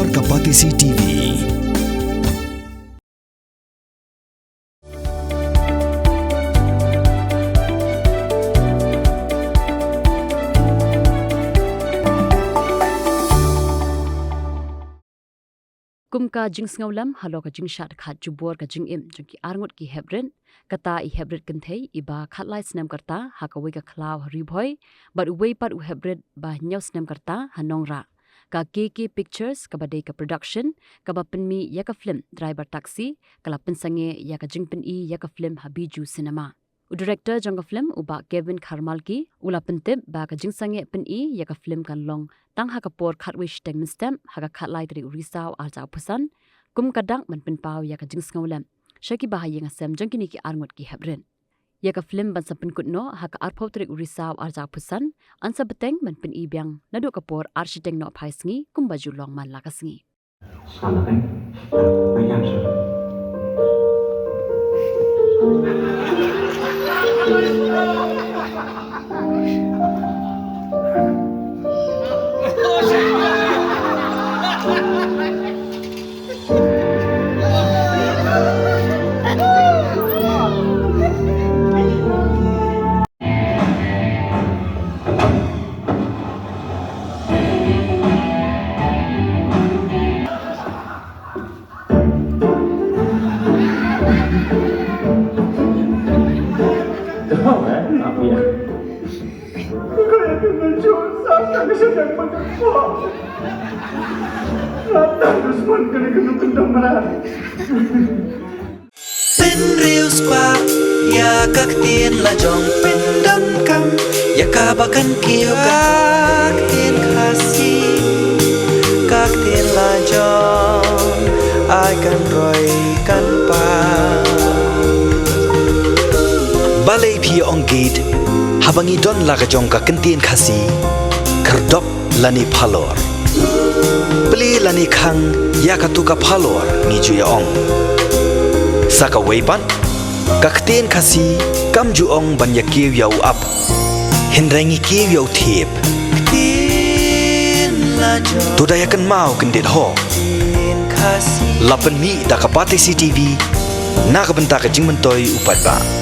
Jubor Kapatisi TV. Kumka jing sngolam halo ka jing shat khat jubor ka jing im jung ki arngot ki hebren kata I hebret kenthei iba khatlai snem karta hakawe ka khlaw ribhoi but we pat u hebret ba nyaw snem karta hanongra ka KK pictures ka bade ka production ka ba Pyni ya ka Phlim Draibai taxi kala Pynsangeh ya ka jing Pyni ya ka Phlim Bijou cinema u director jang ka Phlim uba Kevin Kharmal ki ula pentep ba ka Pynsangeh Pyni ya ka Phlim kan long tang hakapor khatwish teng stem haka khatlai tri urisaw arja pusan kum kadang man pen paw ya ka jing sngolam shaki bahaya ngasem jangkini ki arngot ki hebren ya ka Phlim ban sapin kutno haka arpau tri urisaw arja pusan ansa beteng man pen ibyang nadu kapor architect no phaisngi kum baju long man lakasngi Salahin bayan sir Pin real squat ya kak tien la jong pin dam kam ya kabakan kiyo kak tien khasi kak tien la jong ai kan roi kan pa balai phi ong gate habangi don la ka jong ka tien khasi kardop lani phalor beli lani khang ya ka tu ka phalor ni ju ya ong saka weipan kakten khasi kamju ong banya kiw yau up hinrengi kiw yau thep tu daya kan mau kendet ho lapan mi da kapati CTV na ka benta ka jingmentoi upat ba